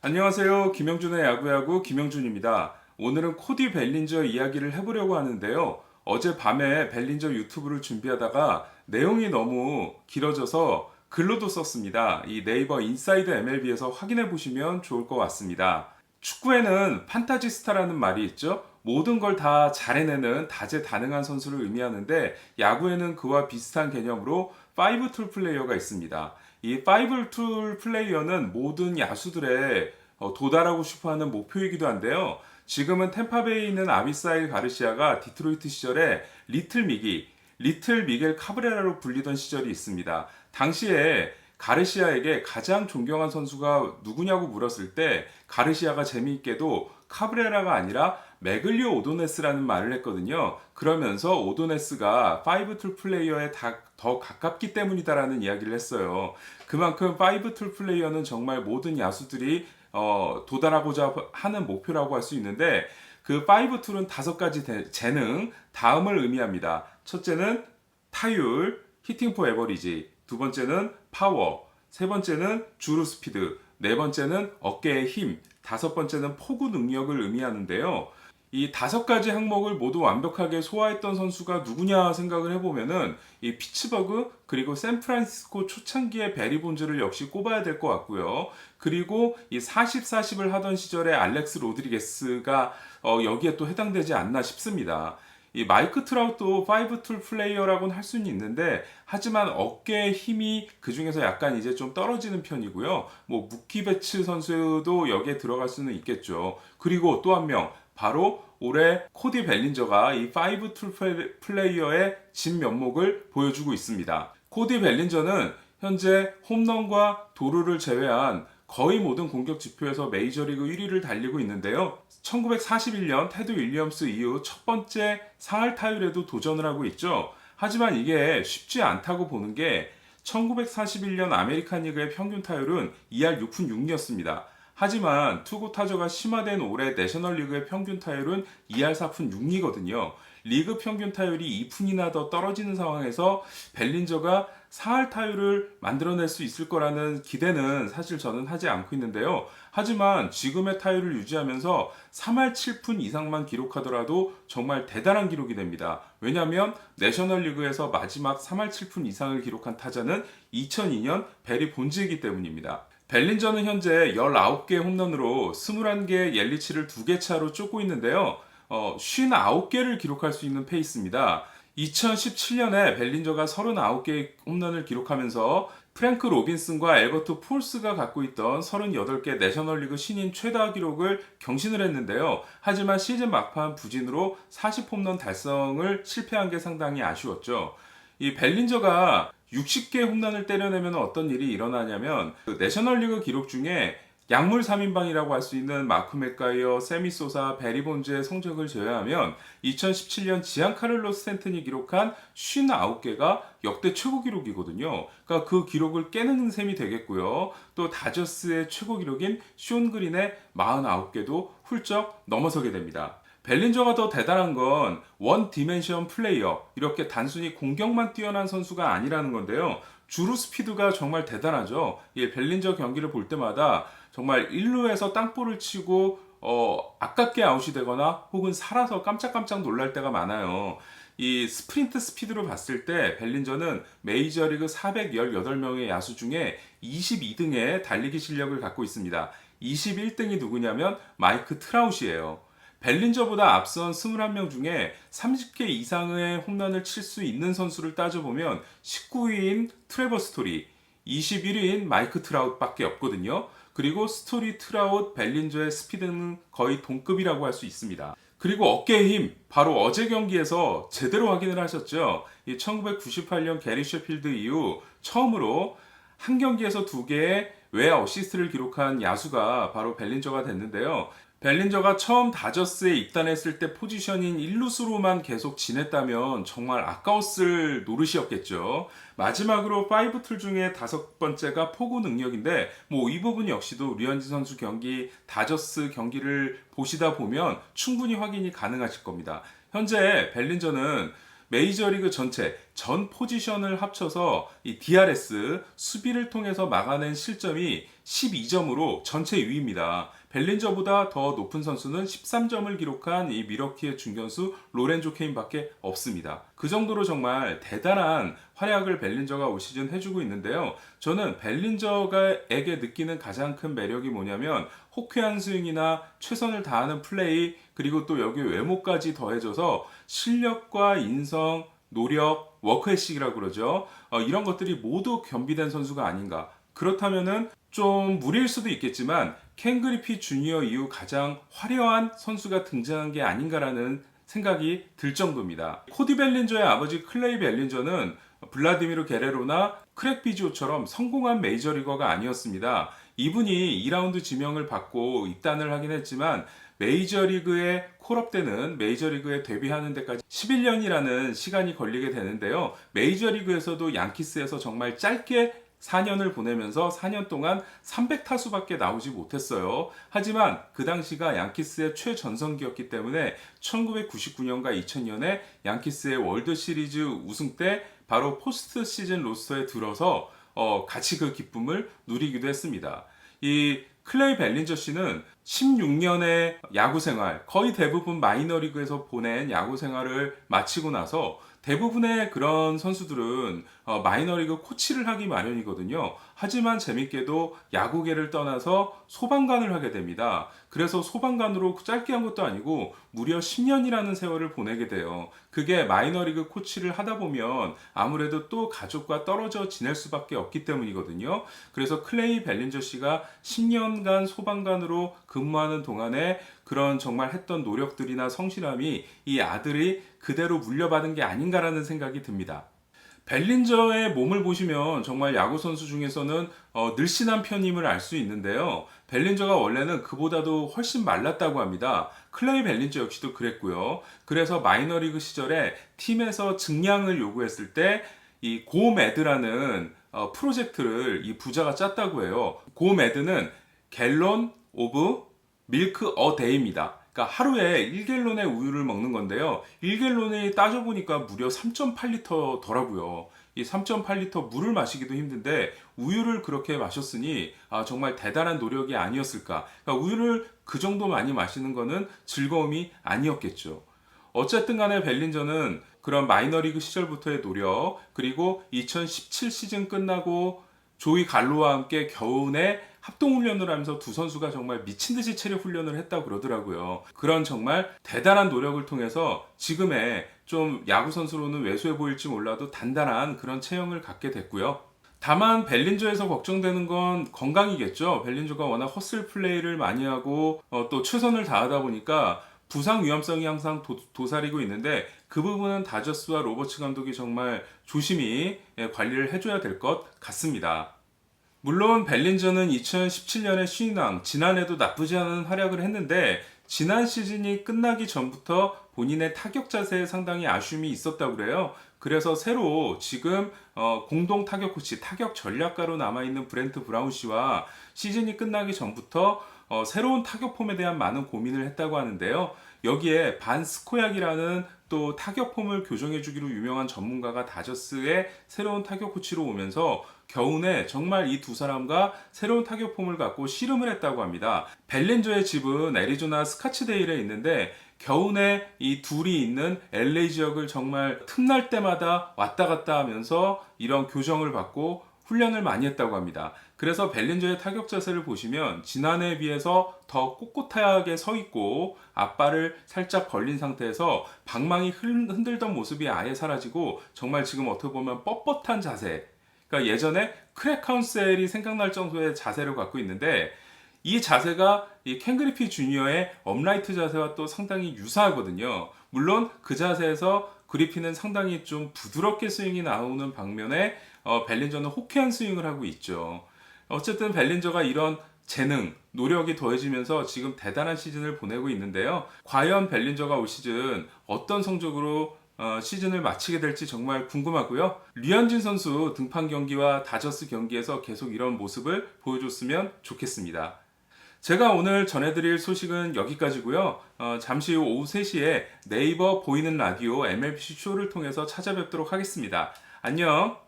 안녕하세요. 김영준의 야구야구 김영준입니다. 오늘은 코디 벨린저 이야기를 해보려고 하는데요. 어젯밤에 벨린저 유튜브를 준비하다가 내용이 너무 길어져서 글로도 썼습니다. 이 네이버 인사이드 MLB에서 확인해 보시면 좋을 것 같습니다. 축구에는 판타지스타라는 말이 있죠. 모든 걸 다 잘해내는 다재다능한 선수를 의미하는데 야구에는 그와 비슷한 개념으로 5툴 플레이어가 있습니다. 이 5툴 플레이어는 모든 야수들의 도달하고 싶어하는 목표이기도 한데요. 지금은 템파베이에 있는 아비사일 가르시아가 디트로이트 시절에 리틀 미겔 카브레라로 불리던 시절이 있습니다. 당시에 가르시아에게 가장 존경한 선수가 누구냐고 물었을 때 가르시아가 재미있게도 카브레라가 아니라 메글리오 오도네스라는 말을 했거든요. 그러면서 오도네스가 5툴 플레이어에 더 가깝기 때문이다라는 이야기를 했어요. 그만큼 5툴 플레이어는 정말 모든 야수들이 도달하고자 하는 목표라고 할 수 있는데 그 5툴은 다섯 가지 재능, 다음을 의미합니다. 첫째는 타율, 히팅 포 에버리지, 두 번째는 파워, 세 번째는 주루 스피드, 네 번째는 어깨의 힘, 다섯 번째는 포구 능력을 의미하는데요. 이 다섯 가지 항목을 모두 완벽하게 소화했던 선수가 누구냐 생각을 해보면은 이 피츠버그 그리고 샌프란시스코 초창기의 베리 본즈를 역시 꼽아야 될 것 같고요. 그리고 이 40-40을 하던 시절의 알렉스 로드리게스가 여기에 또 해당되지 않나 싶습니다. 이 마이크 트라우트도 5툴 플레이어라고는 할 수는 있는데 하지만 어깨의 힘이 그 중에서 약간 이제 좀 떨어지는 편이고요. 뭐 무키 베츠 선수도 여기에 들어갈 수는 있겠죠. 그리고 또 한 명 바로 올해 코디 벨린저가 이 5툴 플레이어의 진면목을 보여주고 있습니다. 코디 벨린저는 현재 홈런과 도루를 제외한 거의 모든 공격 지표에서 메이저리그 1위를 달리고 있는데요. 1941년 테드 윌리엄스 이후 첫 번째 상할 타율에도 도전을 하고 있죠. 하지만 이게 쉽지 않다고 보는 게 1941년 아메리칸 리그의 평균 타율은 2할 6푼 6리였습니다. 하지만 투구 타저가 심화된 올해 내셔널리그의 평균 타율은 2할 4푼 6리거든요. 리그 평균 타율이 2푼이나 더 떨어지는 상황에서 벨린저가 4할 타율을 만들어낼 수 있을 거라는 기대는 사실 저는 하지 않고 있는데요. 하지만 지금의 타율을 유지하면서 3할 7푼 이상만 기록하더라도 정말 대단한 기록이 됩니다. 왜냐하면 내셔널리그에서 마지막 3할 7푼 이상을 기록한 타자는 2002년 베리 본즈이기 때문입니다. 벨린저는 현재 19개 홈런으로 21개의 옐리치를 2개 차로 쫓고 있는데요. 59개를 기록할 수 있는 페이스입니다. 2017년에 벨린저가 39개의 홈런을 기록하면서 프랭크 로빈슨과 엘버트 폴스가 갖고 있던 38개 내셔널리그 신인 최다 기록을 경신을 했는데요. 하지만 시즌 막판 부진으로 40홈런 달성을 실패한 게 상당히 아쉬웠죠. 이 벨린저가 60개 홈런을 때려내면 어떤 일이 일어나냐면 그 내셔널리그 기록 중에 약물 3인방이라고 할 수 있는 마크 맥가이어, 세미 소사, 베리 본즈의 성적을 제외하면 2017년 지안카를로 스탠튼이 기록한 59개가 역대 최고 기록이거든요. 그러니까 그 기록을 깨는 셈이 되겠고요. 또 다저스의 최고 기록인 쇼온 그린의 49개도 훌쩍 넘어서게 됩니다. 벨린저가 더 대단한 건 원 디멘션 플레이어, 이렇게 단순히 공격만 뛰어난 선수가 아니라는 건데요. 주루 스피드가 정말 대단하죠. 이 벨린저 경기를 볼 때마다 정말 1루에서 땅볼을 치고 아깝게 아웃이 되거나 혹은 살아서 깜짝깜짝 놀랄 때가 많아요. 이 스프린트 스피드로 봤을 때 벨린저는 메이저리그 418명의 야수 중에 22등의 달리기 실력을 갖고 있습니다. 21등이 누구냐면 마이크 트라웃이에요. 벨린저보다 앞선 21명 중에 30개 이상의 홈런을 칠 수 있는 선수를 따져보면 19위인 트레버 스토리, 21위인 마이크 트라웃밖에 없거든요. 그리고 스토리, 트라웃, 벨린저의 스피드는 거의 동급이라고 할 수 있습니다. 그리고 어깨의 힘, 바로 어제 경기에서 제대로 확인을 하셨죠. 1998년 게리 셰필드 이후 처음으로 한 경기에서 2개의 외야 어시스트를 기록한 야수가 바로 벨린저가 됐는데요. 벨린저가 처음 다저스에 입단했을 때 포지션인 1루수로만 계속 지냈다면 정말 아까웠을 노릇이었겠죠. 마지막으로 5툴 중에 다섯 번째가 포구 능력인데 뭐 이 부분 역시도 류현진 선수 경기, 다저스 경기를 보시다 보면 충분히 확인이 가능하실 겁니다. 현재 벨린저는 메이저리그 전체 전 포지션을 합쳐서 이 DRS 수비를 통해서 막아낸 실점이 12점으로 전체 2위입니다. 벨린저보다 더 높은 선수는 13점을 기록한 이 미러키의 중견수 로렌조 케인밖에 없습니다. 그 정도로 정말 대단한 활약을 벨린저가 올 시즌 해주고 있는데요. 저는 벨린저에게 느끼는 가장 큰 매력이 뭐냐면 호쾌한 스윙이나 최선을 다하는 플레이, 그리고 또 여기 외모까지 더해져서 실력과 인성, 노력, 워크애식이라고 그러죠. 이런 것들이 모두 겸비된 선수가 아닌가. 그렇다면은 좀 무리일 수도 있겠지만 켄 그리피 주니어 이후 가장 화려한 선수가 등장한 게 아닌가라는 생각이 들 정도입니다. 코디 벨린저의 아버지 클레이 벨린저는 블라디미르 게레로나 크랙 비지오처럼 성공한 메이저리거가 아니었습니다. 이분이 2라운드 지명을 받고 입단을 하긴 했지만 메이저리그에 콜업되는 메이저리그에 데뷔하는 데까지 11년이라는 시간이 걸리게 되는데요. 메이저리그에서도 양키스에서 정말 짧게 4년을 보내면서 4년 동안 300타수밖에 나오지 못했어요. 하지만 그 당시가 양키스의 최전성기였기 때문에 1999년과 2000년에 양키스의 월드 시리즈 우승 때 바로 포스트 시즌 로스터에 들어서 같이 그 기쁨을 누리기도 했습니다. 이 클레이 벨린저 씨는 16년의 야구 생활, 거의 대부분 마이너리그에서 보낸 야구 생활을 마치고 나서 대부분의 그런 선수들은 마이너리그 코치를 하기 마련이거든요. 하지만 재밌게도 야구계를 떠나서 소방관을 하게 됩니다. 그래서 소방관으로 짧게 한 것도 아니고 무려 10년이라는 세월을 보내게 돼요. 그게 마이너리그 코치를 하다 보면 아무래도 또 가족과 떨어져 지낼 수밖에 없기 때문이거든요. 그래서 클레이 벨린저 씨가 10년간 소방관으로 근무하는 동안에 그런 정말 했던 노력들이나 성실함이 이 아들이 그대로 물려받은 게 아닌가라는 생각이 듭니다. 벨린저의 몸을 보시면 정말 야구 선수 중에서는 늘씬한 편임을 알 수 있는데요. 벨린저가 원래는 그보다도 훨씬 말랐다고 합니다. 클레이 벨린저 역시도 그랬고요. 그래서 마이너리그 시절에 팀에서 증량을 요구했을 때 이 고매드라는 프로젝트를 이 부자가 짰다고 해요. 고매드는 갤런 오브 밀크 어 데이입니다. 그러니까 하루에 1갤론의 우유를 먹는 건데요. 1갤론이 따져보니까 무려 3.8리터 더라고요. 이 3.8리터 물을 마시기도 힘든데 우유를 그렇게 마셨으니 정말 대단한 노력이 아니었을까. 그러니까 우유를 그 정도 많이 마시는 거는 즐거움이 아니었겠죠. 어쨌든 간에 벨린저는 그런 마이너리그 시절부터의 노력, 그리고 2017 시즌 끝나고 조이 갈로와 함께 겨우내 합동훈련을 하면서 두 선수가 정말 미친듯이 체력 훈련을 했다고 그러더라고요. 그런 정말 대단한 노력을 통해서 지금의 좀 야구 선수로는 왜소해 보일지 몰라도 단단한 그런 체형을 갖게 됐고요. 다만 벨린저에서 걱정되는 건 건강이겠죠. 벨린저가 워낙 헛슬 플레이를 많이 하고 또 최선을 다하다 보니까 부상 위험성이 항상 도사리고 있는데 그 부분은 다저스와 로버츠 감독이 정말 조심히 관리를 해줘야 될 것 같습니다. 물론 벨린저는 2017년에 신인왕, 지난해도 나쁘지 않은 활약을 했는데 지난 시즌이 끝나기 전부터 본인의 타격 자세에 상당히 아쉬움이 있었다고 그래요. 그래서 새로 지금 공동 타격 코치, 타격 전략가로 남아있는 브렌트 브라운 씨와 시즌이 끝나기 전부터 새로운 타격 폼에 대한 많은 고민을 했다고 하는데요. 여기에 반 스코약이라는 또 타격 폼을 교정해주기로 유명한 전문가가 다저스의 새로운 타격 코치로 오면서 겨우내 정말 이 두 사람과 새로운 타격 폼을 갖고 씨름을 했다고 합니다. 벨린저의 집은 애리조나 스카츠데일에 있는데 겨우내 이 둘이 있는 LA 지역을 정말 틈날 때마다 왔다 갔다 하면서 이런 교정을 받고 훈련을 많이 했다고 합니다. 그래서 벨린저의 타격 자세를 보시면 지난해에 비해서 더 꼿꼿하게 서 있고 앞발을 살짝 벌린 상태에서 방망이 흔들던 모습이 아예 사라지고 정말 지금 어떻게 보면 뻣뻣한 자세, 그러니까 예전에 크랙 카운셀이 생각날 정도의 자세를 갖고 있는데 이 자세가 이 켄 그리피 주니어의 업라이트 자세와 또 상당히 유사하거든요. 물론 그 자세에서 그리피는 상당히 좀 부드럽게 스윙이 나오는 방면에 벨린저는 호쾌한 스윙을 하고 있죠. 어쨌든 벨린저가 이런 재능, 노력이 더해지면서 지금 대단한 시즌을 보내고 있는데요. 과연 벨린저가 올 시즌 어떤 성적으로 시즌을 마치게 될지 정말 궁금하고요. 류현진 선수 등판 경기와 다저스 경기에서 계속 이런 모습을 보여줬으면 좋겠습니다. 제가 오늘 전해드릴 소식은 여기까지고요. 잠시 후 오후 3시에 네이버 보이는 라디오 MLBC 쇼를 통해서 찾아뵙도록 하겠습니다. 안녕!